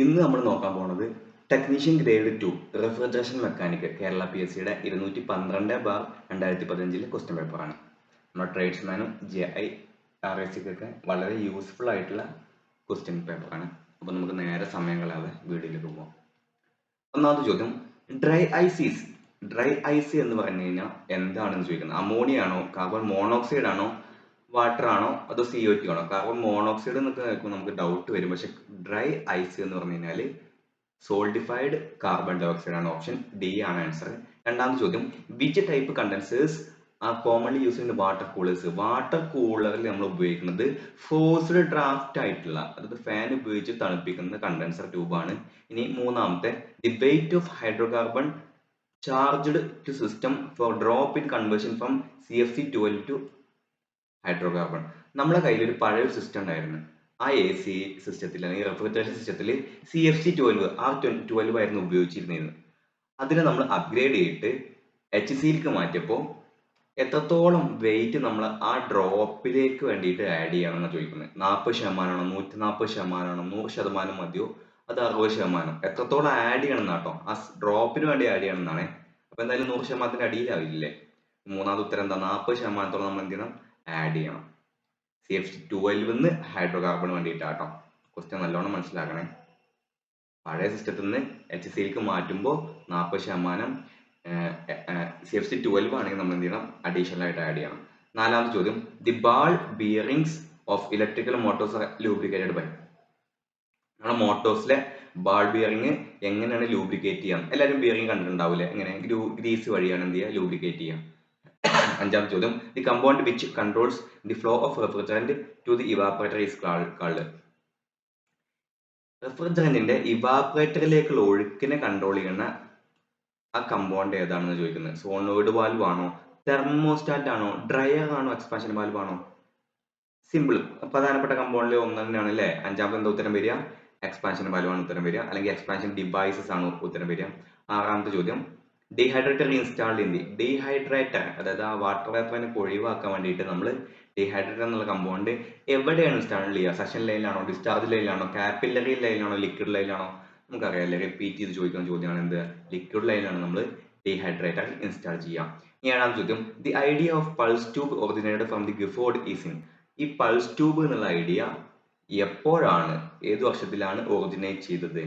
ഇന്ന് നമ്മൾ നോക്കാൻ പോണത് technician grade 2 refrigeration mechanic Kerala PSCയുടെ 212/2015 ക്വസ്റ്റ്യൻ പേപ്പറാണ്. നമ്മുടെ ട്രേഡ്സ്മാനും JIRSക്കൊക്കെ വളരെ യൂസ്ഫുൾ ആയിട്ടുള്ള ക്വസ്റ്റ്യൻ പേപ്പറാണ്. അപ്പോൾ നമുക്ക് നേരെ സമയം കളയാതെ വീഡിയോയിലേക്ക് പോകാം. ഒന്നാമത്തെ ചോദ്യം, ഡ്രൈ ഐസ് എന്ന് പറഞ്ഞു കഴിഞ്ഞാൽ എന്താണെന്ന് ചോദിക്കുന്നത്. അമോണിയ ആണോ, കാർബൺ മോണോക്സൈഡ് ആണോ, വാട്ടർ ആണോ, അതോ CO2 ആണോ? കാർബൺ മോണോക്സൈഡ് എന്നൊക്കെ കേൾക്കുമ്പോൾ നമുക്ക് ഡൗട്ട് വരും. പക്ഷെ ഡ്രൈ ഐസ് എന്ന് പറഞ്ഞു കഴിഞ്ഞാൽ സോൾഡിഫൈഡ് കാർബൺ ഡൈ ഓക്സൈഡ് ആണ്. ഓപ്ഷൻ ഡി ആണ് ആൻസർ. രണ്ടാമത്തെ ചോദ്യം, which type condensers are commonly use in water coolers? Water കൂളറിൽ നമ്മൾ ഉപയോഗിക്കുന്നത് ഫോഴ്സ്ഡ് ഡ്രാഫ്റ്റ് ആയിട്ടുള്ള, അതായത് ഫാൻ ഉപയോഗിച്ച് തണുപ്പിക്കുന്ന കണ്ടൻസർ ട്യൂബാണ്. ഇനി മൂന്നാമത്തെ, the weight of hydrocarbon charged to system for drop in conversion from CFC12 to hydrocarbon. നമ്മളെ കയ്യിൽ ഒരു പഴയ സിസ്റ്റം ഉണ്ടായിരുന്നു. ആ AC സിസ്റ്റത്തിൽ അല്ലെങ്കിൽ റെഫ്രിജറേഷൻ സിസ്റ്റത്തിൽ CFC12 R12 ആയിരുന്നു ഉപയോഗിച്ചിരുന്നത്. അതിനെ നമ്മൾ അപ്ഗ്രേഡ് ചെയ്തിട്ട് HCലേക്ക് മാറ്റിയപ്പോൾ എത്രത്തോളം വെയിറ്റ് നമ്മൾ ആ ഡ്രോപ്പിലേക്ക് വേണ്ടിയിട്ട് ആഡ് ചെയ്യണമെന്ന് ചോദിക്കുന്നത്. 40% 140%, 100% മതിയോ, അത് 60%? എത്രത്തോളം ആഡ് ചെയ്യണം എന്നാട്ടോ, ആ ഡ്രോപ്പിന് വേണ്ടി ആഡ് ചെയ്യണം എന്നാണ്. അപ്പൊ എന്തായാലും 100%ന്റെ അടിയിലാവില്ലേ? മൂന്നാമത്തെ ഉത്തരം എന്താ? 40%തോളം നമ്മൾ എന്ത് ചെയ്യണം? ആഡ് ചെയ്യണം. CFC12 hydrocarbon വേണ്ടിയിട്ടാട്ടോ. ക്വസ്റ്റ്യൻ നല്ലോണം മനസ്സിലാക്കണേ. പഴയ സിസ്റ്റത്തിൽ നിന്ന് HCലേക്ക് മാറ്റുമ്പോൾ 40% CFC12 ആണെങ്കിൽ നമ്മൾ എന്ത് ചെയ്യണം? അഡീഷണൽ ആയിട്ട് ആഡ് ചെയ്യണം. നാലാമത്തെ ചോദ്യം, the ball bearings of electrical motors are lubricated by? നമ്മുടെ മോട്ടോഴ്സിലെ ബാൾ ബിയറിംഗ് എങ്ങനെയാണ് ലൂബ്രിക്കേറ്റ് ചെയ്യാം? എല്ലാവരും ബിയറിംഗ് കണ്ടിട്ടുണ്ടാവില്ലേ? എങ്ങനെ? ഗ്രീസ് വഴിയാണ് എന്ത് ചെയ്യുക? ലൂബ്രിക്കേറ്റ് ചെയ്യുക. അഞ്ചാമത്തെ ചോദ്യം, the compound which controls the flow of refrigerant to the evaporator is called? റെഫ്രിജറന്റിന്റെ ഇവാപറേറ്ററിലേക്കുള്ള ഒഴുക്കിനെ കൺട്രോൾ ചെയ്യുന്ന ആ കമ്പൗണ്ട് ഏതാണെന്ന് ചോദിക്കുന്നത്. സോളിനോയിഡ് വാൽവ് ആണോ, തെർമോസ്റ്റാറ്റ് ആണോ, ഡ്രയർ ആണോ, എക്സ്പാൻഷൻ വാൽവ് ആണോ? സിമ്പിൾ, പ്രധാനപ്പെട്ട കമ്പൗണ്ടിൽ ഒന്ന് തന്നെയാണ് അല്ലേ? അഞ്ചാമത്തെ എന്താ ഉത്തരം വരിക? എക്സ്പാൻഷൻ വാൽവ് ആണ് ഉത്തരം വരിക, അല്ലെങ്കിൽ എക്സ്പാൻഷൻ ഡിവൈസസ് ആണ് ഉത്തരം വരിക. ആറാമത്തെ ചോദ്യം, dehydrator installed in the dehydrator, അതായത് ആ വാട്ടർ വേപ്പറിനെ ഒഴിവാക്കാൻ വേണ്ടിയിട്ട് നമ്മൾ ഡീഹൈഡ്രേറ്റർ എന്നുള്ള കമ്പൗണ്ട് എവിടെയാണ് ഇൻസ്റ്റാൾ ചെയ്യുക? സെഷൻ ലൈനിലാണോ, ഡിസ്ചാർജ് ലൈനിലാണോ, കാപ്പില്ലറി ലൈനിലാണോ, ലിക്വിഡ് ലൈനിലാണോ? നമുക്കറിയാം, റിപ്പീറ്റ് ചെയ്ത് ചോദിക്കുന്ന ചോദ്യമാണ് എന്ത്? ലിക്വിഡ് ലൈനിലാണ് നമ്മൾ ഡീഹൈഡ്രേറ്റർ ഇൻസ്റ്റാൾ ചെയ്യുക. ഏഴാം ചോദ്യം, the idea of pulse tube originated from the Gifford is in? ഈ പൾസ് ട്യൂബ് എന്നുള്ള ഐഡിയ എപ്പോഴാണ്, ഏത് വർഷത്തിലാണ് ഒറിജിനേറ്റ് ചെയ്തത്?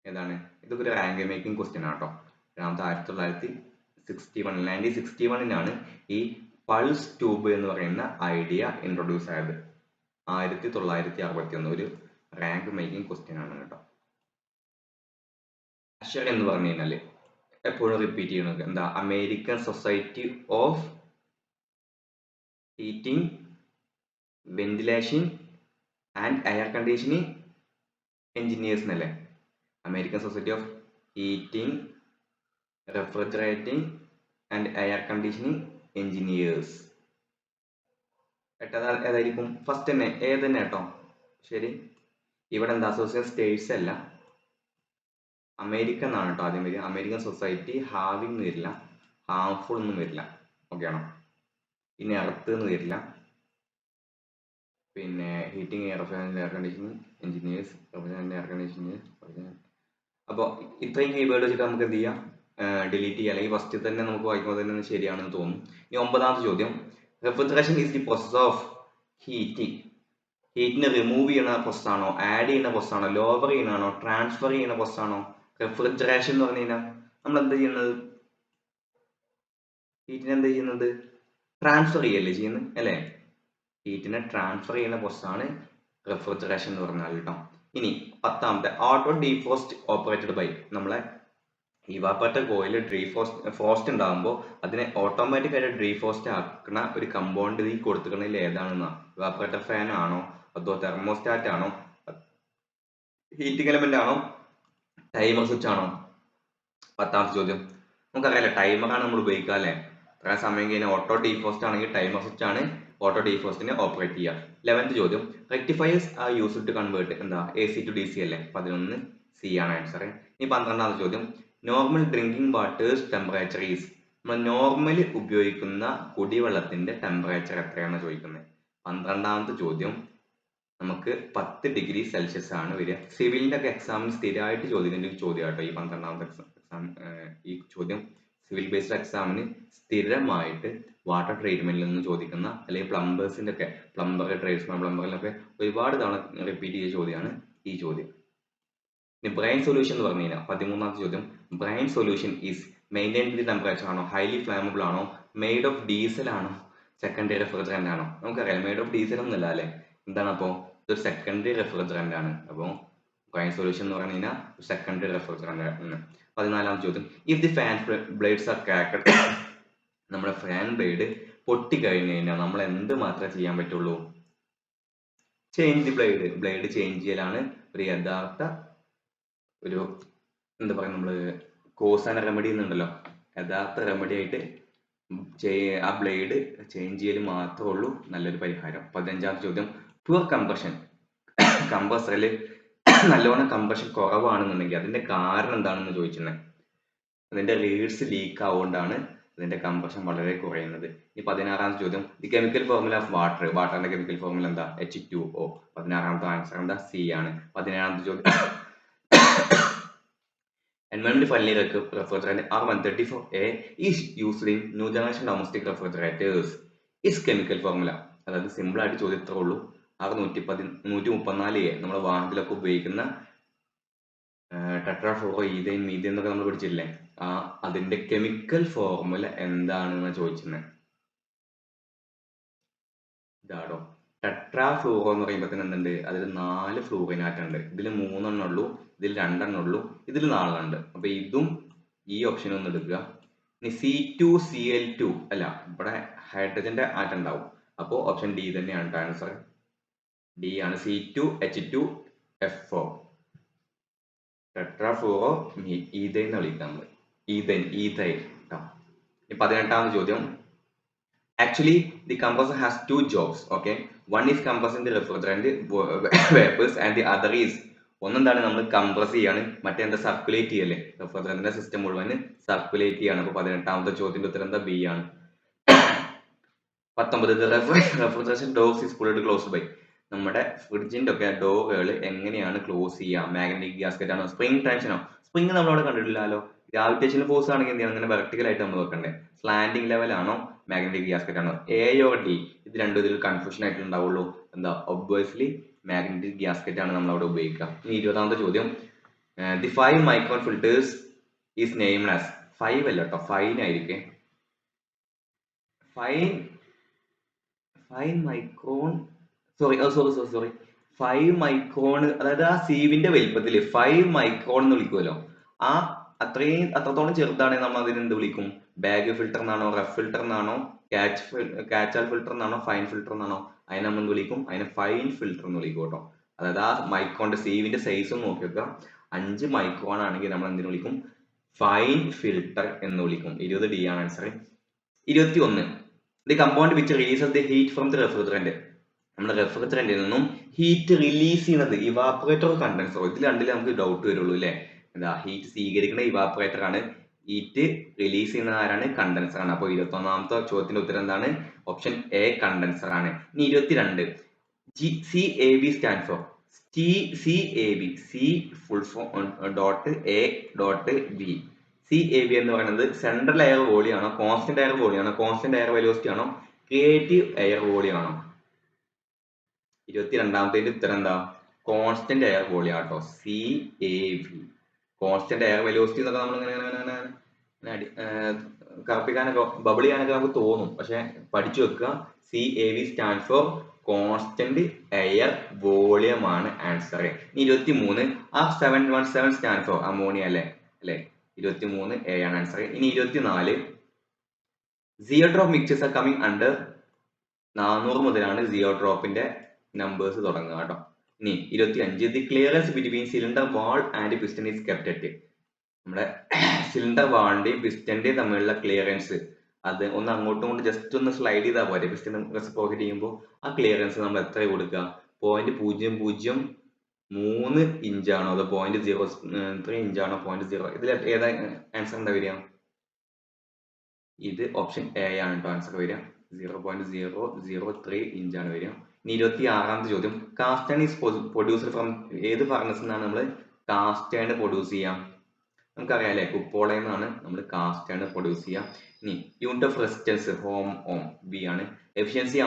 ഏതാണ്? ഇതൊക്കെ ഒരു റാങ്ക് മേക്കിംഗ് ക്വസ്റ്റ്യൻ ആട്ടോ. രണ്ടാമത്തെ 1961 ഈ പൾസ് ട്യൂബ് എന്ന് പറയുന്ന ഐഡിയ ഇൻട്രൊഡ്യൂസ് ആയത്. 1961 ഒരു റാങ്ക് മേക്കിംഗ് ക്വസ്റ്റ്യൻ ആണ് കേട്ടോ. അഷർ എന്ന് പറഞ്ഞു കഴിഞ്ഞാൽ എപ്പോഴും റിപ്പീറ്റ് ചെയ്യുന്നത് എന്താ? American society of heating, ventilation and air conditioning engineers എന്നല്ലേ? American society of heating, refrigerating and air conditioning engineers. ഏതായിരിക്കും? ഫസ്റ്റ് തന്നെ ഏതന്നെ കേട്ടോ. ശരി, ഇവിടെ എന്താ? അസോസിയേഷൻ സ്റ്റേറ്റ്സ് അല്ല, അമേരിക്ക എന്നാണ് കേട്ടോ ആദ്യം വരിക. അമേരിക്കൻ സൊസൈറ്റി ഹാവിംഗ് വരില്ല, ഹാർംഫുൾ ഒന്നും വരില്ല. ഓക്കെ ആണോ? പിന്നെ എർത്ത് എന്ന് വരില്ല, പിന്നെ heating, air conditioning engineers, air conditioning. അപ്പോൾ ഇത്രയും കീവേഡ് വെച്ചിട്ട് നമുക്ക് എന്ത് ചെയ്യാം? ഡിലീറ്റ് ചെയ്യുക, അല്ലെങ്കിൽ ഫസ്റ്റ് തന്നെ നമുക്ക് വായിക്കുമ്പോൾ തന്നെ ശരിയാണെന്ന് തോന്നും. ഇനി ഒമ്പതാമത്തെ ചോദ്യം, refrigeration is the process of heating. ഹീറ്റിനെ റിമൂവ് ചെയ്യുന്ന പ്രോസസ് ആണോ, ആഡ് ചെയ്യുന്ന പ്രോസസ് ആണോ, ലോവർ ചെയ്യുന്നതാണോ, ട്രാൻസ്ഫർ ചെയ്യുന്ന പ്രോസസ് ആണോ? റെഫ്രിജറേഷൻ എന്ന് പറഞ്ഞു കഴിഞ്ഞാൽ നമ്മൾ എന്താ ചെയ്യുന്നത്? ഹീറ്റിനെ എന്താ ചെയ്യുന്നത്? ട്രാൻസ്ഫർ ചെയ്യല്ലേ ചെയ്യുന്നത് അല്ലേ? ഹീറ്റിനെ ട്രാൻസ്ഫർ ചെയ്യുന്ന പ്രോസസ് ആണ് റെഫ്രിജറേഷൻ എന്ന് പറഞ്ഞാൽ കേട്ടോ. ഇനി പത്താമത്തെ, ഓട്ടോ ഡീഫ്രോസ്റ്റ് ഓപ്പറേറ്റഡ് ബൈ? നമ്മളെ ഇവാപറേറ്റർ കോയിൽ ഫ്രോസ്റ്റ് ഉണ്ടാകുമ്പോൾ അതിനെ ഓട്ടോമാറ്റിക് ആയിട്ട് ഡീഫ്രോസ്റ്റ് ആക്കുന്ന ഒരു കമ്പൗണ്ട് ഈ കൊടുത്തിട്ടുണ്ടെങ്കിൽ ഏതാണെന്നാ? ഇവാപറേറ്റർ ഫാൻ ആണോ, അതോ തെർമോസ്റ്റാറ്റ് ആണോ, ഹീറ്റിംഗ് എലമെന്റ് ആണോ, ടൈമർ സ്വിച്ച് ആണോ? പത്താമത്തെ ചോദ്യം, നമുക്കറിയാലോ ടൈമർ ആണ് നമ്മൾ ഉപയോഗിക്കുക അല്ലേ? ഇത്ര സമയം കഴിഞ്ഞാൽ ഓട്ടോ ഡീഫ്രോസ്റ്റ് ആണെങ്കിൽ ടൈമർ സ്വിച്ച് ആണ് ഓട്ടോ ഡീഫ്രോസ്റ്റിനെ ഓപ്പറേറ്റ് ചെയ്യുക. 11th ചോദ്യം, rectifiers are used to convert എന്താ? AC ടു DC അല്ലേ? 11C ആണ് ആൻസർ. ഇനി 12ാമത്തെ ചോദ്യം, normal drinking water's temperature is? നമ്മൾ നോർമലി ഉപയോഗിക്കുന്ന കുടിവെള്ളത്തിന്റെ ടെമ്പറേച്ചർ എത്രയാണെന്ന് ചോദിക്കുന്നത്. 12ാമത്തെ ചോദ്യം, നമുക്ക് 10 ഡിഗ്രി സെൽഷ്യസ് ആണ് വരിക. സിവിലിന്റെ ഒക്കെ എക്സാമിന് സ്ഥിരമായിട്ട് ചോദിക്കുന്ന ഒരു ചോദ്യം കേട്ടോ ഈ 12ാമത്തെ എക്സാം. ഈ ചോദ്യം സിവിൽ ബേസ്ഡ് എക്സാമിന് സ്ഥിരമായിട്ട് വാട്ടർ ട്രീറ്റ്മെന്റിൽ നിന്ന് ചോദിക്കുന്ന, അല്ലെങ്കിൽ പ്ലംബേഴ്സിന്റെ ഒക്കെ പ്ലംബർ ട്രേഡ്സ്മാൻ പ്ലംബറിലൊക്കെ ഒരുപാട് തവണ റിപ്പീറ്റ് ചെയ്ത ചോദ്യമാണ് ഈ ചോദ്യം. ഇനി ബ്രൈൻ സൊല്യൂഷൻ എന്ന് പറഞ്ഞു കഴിഞ്ഞാൽ 13ാമത്തെ ചോദ്യം, brine solution is maintain the temperature ആണോ, ഹൈലി ഫ്ലാമബിൾ ആണോ, മെയ്ഡ് ഓഫ് ഡീസൽ ആണോ, സെക്കൻഡറി റെഫ്രിജറന്റ് ആണോ? നമുക്കറിയാം മെയ്ഡ് ഓഫ് ഡീസൽ ഒന്നല്ല അല്ലെ. എന്താണ് അപ്പോൾ ഇതൊരു സെക്കൻഡറി റെഫ്രിജറന്റ് ആണ്. അപ്പോൾ ബ്രൈൻ സൊല്യൂഷൻ എന്ന് പറഞ്ഞു കഴിഞ്ഞാൽ സെക്കൻഡറി റെഫ്രിജറന്റ് ആണ്. 14ാമത്തെ ചോദ്യം, if the fan blades are cracked, നമ്മുടെ ഫാൻ ബ്ലേഡ് പൊട്ടിക്കഴിഞ്ഞു കഴിഞ്ഞാൽ നമ്മൾ എന്ത് മാത്രമേ ചെയ്യാൻ പറ്റുള്ളൂ? ചേഞ്ച് ദി ബ്ലേഡ് ചേഞ്ച് ചെയ്യലാണ് ഒരു യഥാർത്ഥ ഒരു എന്താ പറയുക, നമ്മള് കോസ് ആൻഡ് റെമഡി എന്നുണ്ടല്ലോ, യഥാർത്ഥ റെമഡി ആയിട്ട് ആ ബ്ലേഡ് ചേഞ്ച് ചെയ്യൽ മാത്രമേ ഉള്ളൂ നല്ലൊരു പരിഹാരം. 15ാമത്തെ ചോദ്യം, പുവർ കംപ്രഷൻ, കംപ്രസറിൽ നല്ലോണം കംപ്രഷൻ കുറവാണെന്നുണ്ടെങ്കിൽ അതിന്റെ കാരണം എന്താണെന്ന് ചോദിച്ചിട്ടുണ്ടെങ്കിൽ അതിന്റെ ലീഡ്സ് ലീക്ക് ആവുകൊണ്ടാണ് അതിന്റെ കംപ്രഷൻ വളരെ കുറയുന്നത്. ഈ 16ാമത്തെ ചോദ്യം, the chemical formula of water, വാട്ടറിന്റെ കെമിക്കൽ ഫോർമുല എന്താ? H2O. 16ാമത്തെ ആൻസർ എന്താ? C ആണ്. 17ാമത്തെ ചോദ്യം, environmentally friendly refrigerant R134A is used in new generation domestic refrigerators. Is chemical formula, അതായത് സിമ്പിൾ ആയിട്ട് ചോദ്യത്രേ ഉള്ളൂ. R134A നമ്മുടെ വാഹനത്തിലൊക്കെ ഉപയോഗിക്കുന്ന ടെട്രാഫ്ലൂറോ ഈഥൈൻ മീഥൈൻ എന്നൊക്കെ നമ്മൾ പഠിച്ചില്ലേ, അതിന്റെ കെമിക്കൽ ഫോർമുല എന്താണെന്ന് ചോദിച്ചിരുന്നത്. ഇതാടോ ടെട്രാഫ്ലൂറോ എന്ന് പറയുമ്പോൾ തന്നെ എന്തുണ്ട്? അതിൽ 4 ഫ്ലൂറിനാറ്റം ഉണ്ട്. ഇതിൽ 3 എണ്ണം ഉള്ളൂ, ഇതിൽ 2 എണ്ണം ഉള്ളൂ, ഇതിൽ 4 ഉണ്ട്. അപ്പൊ ഇതും ഈ ഓപ്ഷൻ ഒന്ന് എടുക്കുക. ഇനി C2Cl2 അല്ല, ഇവിടെ ഹൈഡ്രജന്റെ ആറ്റം ഉണ്ടാവും. അപ്പോ ഓപ്ഷൻ ഡി തന്നെയാണ് ആൻസർ. ഡി ആണ്, C2H2F4. ടെട്രാഫ്ലൂറോ ഈഥൈൻ എന്ന് വിളിക്കാം നമ്മൾ, ഈഥൈൻ കേട്ടോ. 18ാമത്തെ ചോദ്യം, actually the compressor has 2 jobs. Okay, one is compressing the refrigerant vapors and the other is, ഒന്നെന്താണ് നമ്മൾ കംപ്രസ് ചെയ്യാണ്, മറ്റേന്താ സർക്കുലേറ്റ് ചെയ്യല്ലേ, റെഫ്രിജറന്റിന്റെ സിസ്റ്റം മുഴുവൻ സർക്കുലേറ്റ് ചെയ്യാണ്. അപ്പൊ 18ാമത്തെ ചോദ്യത്തിന്റെ ഉത്തരം എന്താ? ബി ആണ്. 19, refrigeration doors is pulled closed by, നമ്മുടെ ഫ്രിഡ്ജിന്റെ ഒക്കെ ഡോറുകൾ എങ്ങനെയാണ് ക്ലോസ് ചെയ്യുക? മാഗ്നറ്റിക് ഗ്യാസ്കറ്റ് ആണോ, സ്പ്രിംഗ് ടെൻഷനോ? സ്പ്രിംഗ് നമ്മളവിടെ കണ്ടിട്ടില്ലല്ലോ. ഗ്രാവിറ്റേഷണൽ ഫോഴ്സ് ആണെങ്കിൽ എന്ത് ചെയ്യണം? അങ്ങനെ വെർട്ടിക്കൽ ആയിട്ട് നമ്മൾ വെക്കണ്ടേ. സ്ലാൻഡിംഗ് ലെവൽ ആണോ, മാഗ്നറ്റിക് ഗ്യാസ്കറ്റ് ആണോ? A or D? ഇത് രണ്ടും ഇതിൽ കൺഫ്യൂഷൻ ആയിട്ട് ഉണ്ടാവുള്ളൂ. എന്താ? ഒബ്വിയസ്ലി മാഗ്നറ്റിക് ഗ്യാസ്കറ്റ് ആണ് നമ്മൾ അവിടെ ഉപയോഗിക്കുക. ഇനി 20ാമത്തെ ചോദ്യം, the 5 micron filters is named as, 5 അല്ല കേട്ടോ, ഫൈൻ ആയിരിക്കും. 5 മൈക്രോൺ, സോറി 5 മൈക്രോൺ, അതായത് ആ സീവിന്റെ വലിപ്പത്തിൽ 5 മൈക്രോൺ എന്ന് വിളിക്കുമല്ലോ, അത്രത്തോളം ചെറുതാണെങ്കിൽ നമ്മൾ അതിന് എന്ത് വിളിക്കും? ബാഗ് ഫിൽറ്റർ എന്നാണോ, റഫ് ഫിൽറ്റർ എന്നാണോ, കാച്ചാൽ ഫിൽറ്റർ എന്നാണോ, ഫൈൻ ഫിൽറ്റർ എന്നാണോ? അതിനെ നമ്മൾ എന്ത് വിളിക്കും? അതിനെ ഫൈൻ ഫിൽറ്റർ എന്ന് വിളിക്കും കേട്ടോ. അതായത് ആ മൈക്രോണിന്റെ സീവിന്റെ സൈസ് നോക്കി വെക്കുക. 5 മൈക്രോൺ ആണെങ്കിൽ നമ്മൾ എന്തിനു വിളിക്കും? ഫൈൻ ഫിൽറ്റർ എന്ന് വിളിക്കും. 20 ഡി ആണ് answer. 21, the compound which releases the heat from the refrigerant, നമ്മുടെ റെഫ്രിജറന്റിൽ നിന്നും ഹീറ്റ് റിലീസ് ചെയ്യുന്നത് ഇവാപറേറ്റർ കണ്ടൻസർ. ഇതിൽ രണ്ടിൽ നമുക്ക് ഡൗട്ട് വരുള്ളൂ അല്ലെ. എന്താ? ഹീറ്റ് സ്വീകരിക്കുന്ന ഇവാപറേറ്റർ ആണ്, ഹീറ്റ് റിലീസ് ചെയ്യുന്നത് ആരാണ്? കണ്ടൻസർ ആണ്. അപ്പൊ 21ാമത്തെ ചോദ്യത്തിന്റെ ഉത്തരം എന്താണ്? ഓപ്ഷൻ എ, കണ്ടൻസർ ആണ്. ഇനി 22, CAB stand four, CAB, C full form dot A dot B. CAB എന്ന് പറയുന്നത് സെൻട്രൽ എയർ വോളിയം ആണോ, കോൺസ്റ്റന്റ് എയർ വോളിയം ആണോ, കോൺസ്റ്റന്റ് എയർ വെലോസിറ്റി ആണോ, ക്രിയേറ്റീവ് എയർ വോളിയം ആണോ? 22ാമത്തെ ഉത്തരം എന്താ? കോൺസ്റ്റന്റ് എയർ വോളിയം ആട്ടോ, CAB. കോൺസ്റ്റന്റ് എയർ വെലോസിറ്റി എന്നൊക്കെ നമ്മൾ ഇങ്ങനെ കറപ്പിക്കാനൊക്കെ ബബിൾ ചെയ്യാനൊക്കെ നമുക്ക് തോന്നും, പക്ഷെ പഠിച്ചു വെക്കുക. CAB stand for constant air volume ആണ് answer. 23, R717 stand for ammonia അല്ലെ. 23 എ ആണ് ആൻസർ. ഇനി 24, zeotrope mixtures are coming under, 400 മുതലാണ് ജിയോഡ്രോപ്പിന്റെ നമ്പേഴ്സ് തുടങ്ങുക കേട്ടോ. ഇനി 25, the clearance between cylinder wall and piston is kept at, നമ്മുടെ സിലിണ്ടർ വാളിന്റെയും പിസ്റ്റന്റെയും തമ്മിലുള്ള ക്ലിയറൻസ്, അത് ഒന്ന് അങ്ങോട്ടും ഇങ്ങോട്ടും ജസ്റ്റ് ഒന്ന് സ്ലൈഡ് ചെയ്താൽ പോരെ. പിസ്റ്റൺ റെസിപ്രോക്കേറ്റ് ചെയ്യുമ്പോൾ ആ ക്ലിയറൻസ് നമ്മൾ എത്ര കൊടുക്കുക? 0.003 ഇഞ്ചാണോ, അതോ 0.03 ഇഞ്ചാണോ, 0.0? ഇതിൽ ഏതാ ആൻസർ എന്താ വരിക? ഇത് ഓപ്ഷൻ എ ആണ് കേട്ടോ ആൻസർ വരിക. 0.003 ഇഞ്ചാണ് വരിക. ഇനി 26ാമത്തെ ചോദ്യം, കാസ്റ്റേൺ ഈസ് പ്രൊഡ്യൂസ്ഡ് ഫ്രം ഏത് ഫർണസ് എന്നാണ് നമ്മൾ കാസ്റ്റേൺ പ്രൊഡ്യൂസ് ചെയ്യാം? നമുക്കറിയാം അല്ലെ, കുപ്പോളയിൽ നിന്നാണ് നമ്മൾ കാസ്റ്റേൺ പ്രൊഡ്യൂസ് ചെയ്യാം. ഇനി unit of resistance ohm B ആണ്. Efficiency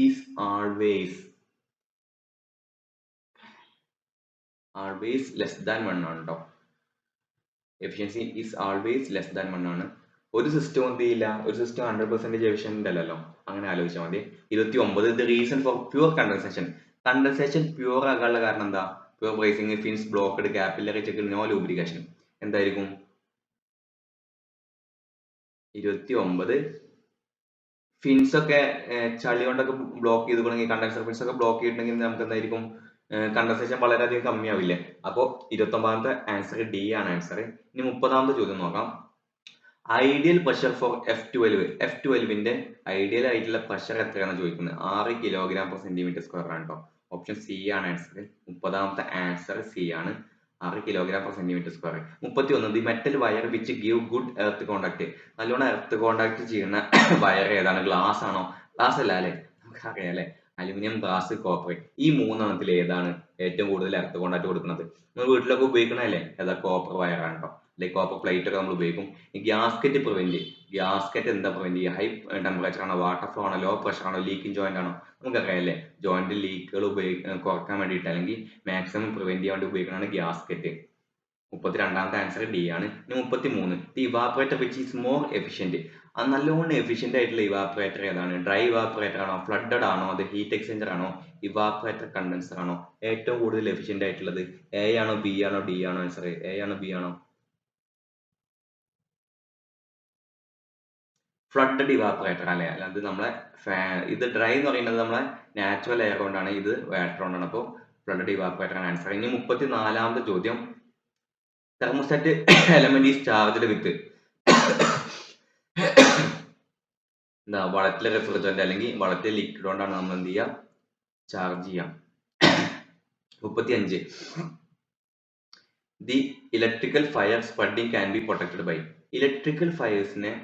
is always less than 1 ആണ് കേട്ടോ. Efficiency is always less than 1 ആണ്. ഒരു സിസ്റ്റം എന്ത് ചെയ്യില്ല, ഒരു സിസ്റ്റം 100% എഫിഷ്യന്റ് അല്ലല്ലോ, അങ്ങനെ ആലോചിച്ചാൽ മതി. 29 the reason for poor condensation poor ആകാനുള്ള കാരണം എന്താ? Poor brazing, fins blocked, capillary check, no lubrication. എന്തായിരിക്കും? 29 ഫിൻസ് ഒക്കെ ചളി കൊണ്ടൊക്കെ ബ്ലോക്ക് ചെയ്തിട്ടുണ്ടെങ്കിൽ, കണ്ടൻസർ ഫിൻസ് ഒക്കെ ബ്ലോക്ക് ചെയ്തിട്ടുണ്ടെങ്കിൽ നമുക്ക് എന്തായിരിക്കും? കണ്ടൻസേഷൻ വളരെയധികം കമ്മിയാവില്ലേ? അപ്പോൾ 29ാമത്തെ ആൻസർ ഡി ആണ് ആൻസർ. ഇനി 30ാമത്തെ ചോദ്യം നോക്കാം. ഐഡിയൽ പ്രഷർ ഫോർ F12ന്റെ ഐഡിയൽ ആയിട്ടുള്ള പ്രഷർ എത്രയാണെന്ന് ചോദിക്കുന്നത്. 6 kg/cm² ആണ് കേട്ടോ. ഓപ്ഷൻ സി ആണ് ആൻസർ. 30ാമത്തെ ആൻസർ സി ആണ്, 6 kg/cm². 31 the metal wire which give good earth contact. നല്ലോണം എർത്ത് കോണ്ടാക്ട് ചെയ്യുന്ന വയർ ഏതാണ്? ഗ്ലാസ് ആണോ? ഗ്ലാസ് അല്ല അല്ലെ, നമുക്കറിയാം അല്ലെ, അലുമിനിയം, ഗ്ലാസ്, കോപ്പർ. ഈ 3 എണ്ണത്തിൽ ഏതാണ് ഏറ്റവും കൂടുതൽ എർത്ത് കോണ്ടാക്ട് കൊടുക്കുന്നത്? നമ്മൾ വീട്ടിലൊക്കെ ഉപയോഗിക്കണല്ലേ, ഏതാ? കോപ്പർ വയർ ആണ് കേട്ടോ, അല്ലെങ്കിൽ കോപ്പർ പ്ലേറ്റ് ഒക്കെ നമ്മൾ ഉപയോഗിക്കും. ഈ ഗ്യാസ്കറ്റ് എന്താ പ്രിവെന്റ് ചെയ്യുക? ഹൈ ടെമ്പറേച്ചർ ആണോ, വാട്ടർ ഫ്ലോ ആണോ, ലോ പ്രഷർ ആണോ, ലീക്കിംഗ് ജോയിന്റ് ആണോ? നമുക്കറിയാം അല്ലേ, ജോയിന്റ് ലീക്കുകൾ കുറക്കാൻ വേണ്ടിയിട്ട് അല്ലെങ്കിൽ മാക്സിമം പ്രിവെന്റ് ചെയ്യാൻ വേണ്ടി ഉപയോഗിക്കുന്നതാണ് ഗ്യാസ്കറ്റ്. 32ാമത്തെ ആൻസർ ഡി ആണ്. ഇനി 33 the evaporator which is more efficient. നല്ലോണം എഫിഷ്യന്റ് ആയിട്ടുള്ള ഇവാപറേറ്റർ ഏതാണ്? ഡ്രൈ ഇവാപറേറ്റർ ആണോ, ഫ്ലഡഡ് ആണോ, അത് ഹീറ്റ് എക്സ്ചേഞ്ചർ ആണോ, ഇവാപറേറ്റർ കണ്ടൻസർ ആണോ? ഏറ്റവും കൂടുതൽ എഫിഷ്യന്റ് ആയിട്ടുള്ളത് എ ആണോ, ബി ആണോ, ഡി ആണോ? ആൻസർ എ ആണോ, ബി ആണോ? ഫ്ലഡഡ് ഇവാപറേറ്റർ അല്ലേ, അല്ലാതെ നമ്മളെ ഇത് ഡ്രൈ എന്ന് പറയുന്നത് നമ്മളെ നാച്ചുറൽ എയർ കൊണ്ടാണ്, ഇത് വാട്ടർ കൊണ്ടാണ്. അപ്പോൾ ഫ്ലഡഡ് ഇവാപറേറ്റർ ആണ് ആൻസർ. ഇനി 34ാമത്തെ ചോദ്യം, തെർമോസ്റ്റാറ്റ് എലമെന്റ് ഈസ് ചാർജ്ഡ് വിത്ത് എന്താ? വളറ്റിലെ റെഫ്രിജറന്റ് അല്ലെങ്കിൽ വളറ്റിലെ ലിക്വിഡ് കൊണ്ടാണ് നമ്മൾ എന്ത് ചെയ്യുക? ചാർജ് ചെയ്യാം. 35 the electrical fire spreading can be protected by. Electrical ഫയേഴ്സിനെ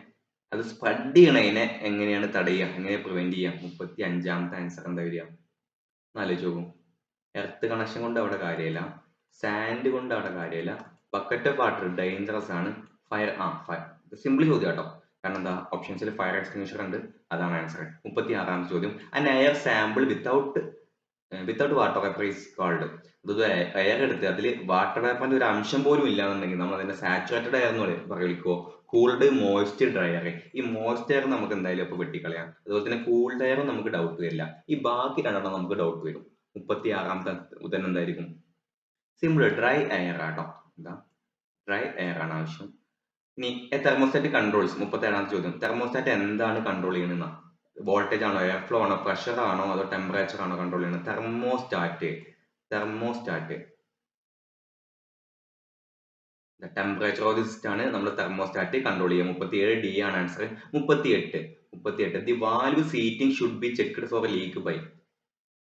അത് സ്പ്രെഡ് ചെയ്യണതിനെ എങ്ങനെയാണ് തടയുക, എങ്ങനെ പ്രിവെന്റ് ചെയ്യാം? 35ാമത്തെ ആൻസർ എന്താ വരിക? ആലോചിച്ച് നോക്കും. എർത്ത് കണക്ഷൻ കൊണ്ട് അവിടെ കാര്യമില്ല, സാൻഡ് കൊണ്ട് അവിടെ കാര്യമില്ല, ബക്കറ്റ് ഓഫ് വാട്ടർ ഡേഞ്ചറസ് ആണ്, ഫയർ സിമ്പിൾ ചോദ്യം കേട്ടോ. കാരണം എന്താ? ഓപ്ഷൻസിൽ ഫയർ എക്സ്റ്റിംഗ്വിഷർ ഉണ്ട്, അതാണ് ആൻസർ. 36ാമത്തെ ചോദ്യം, and air sample without water vapour is cold. അത് എയർ എടുത്ത് അതിൽ വാട്ടർ വേപ്പറിന്റെ ഒരു അംശം പോലും ഇല്ലാന്നുണ്ടെങ്കിൽ നമ്മൾ അതിന്റെ സാച്ചുറേറ്റഡ് എയർ എന്ന് വിളിക്കുമോ? Cooled, moist, dry air. ഈ മോയ്സ്റ്റ് എയർ നമുക്ക് എന്തായാലും ഇപ്പൊ വെട്ടിക്കളയാം. അതുപോലെ തന്നെ കൂൾഡ് എയറും നമുക്ക് ഡൗട്ട് വരില്ല. ഈ ബാക്കി രണ്ടെണ്ണം നമുക്ക് ഡൗട്ട് വരും. 36ാമത്തെ ഉത്തരം എന്തായിരിക്കും? സിമ്പിൾ, ഡ്രൈ എയർ ആട്ടോ. എന്താ? ഡ്രൈ എയർ ആണ് ആവശ്യം. ഇനി തെർമോസ്റ്റാറ്റ് കൺട്രോൾസ്. 37ാമത്തെ ചോദ്യം, തെർമോസ്റ്റാറ്റ് എന്താണ് കൺട്രോൾ ചെയ്യുന്നത്? വോൾട്ടേജ് ആണോ, എയർ ഫ്ലോ ആണോ, പ്രഷർ ആണോ, അതോ ടെമ്പറേച്ചർ ആണോ കൺട്രോൾ ചെയ്യുന്നത്? Thermostat temperature of the system ആണ് നമ്മൾ തെർമോസ്റ്റാറ്റ് കൺട്രോൾ ചെയ്യുക. 37 ഡി ആണ് answer. 38 the valve seating should be checked for leak by.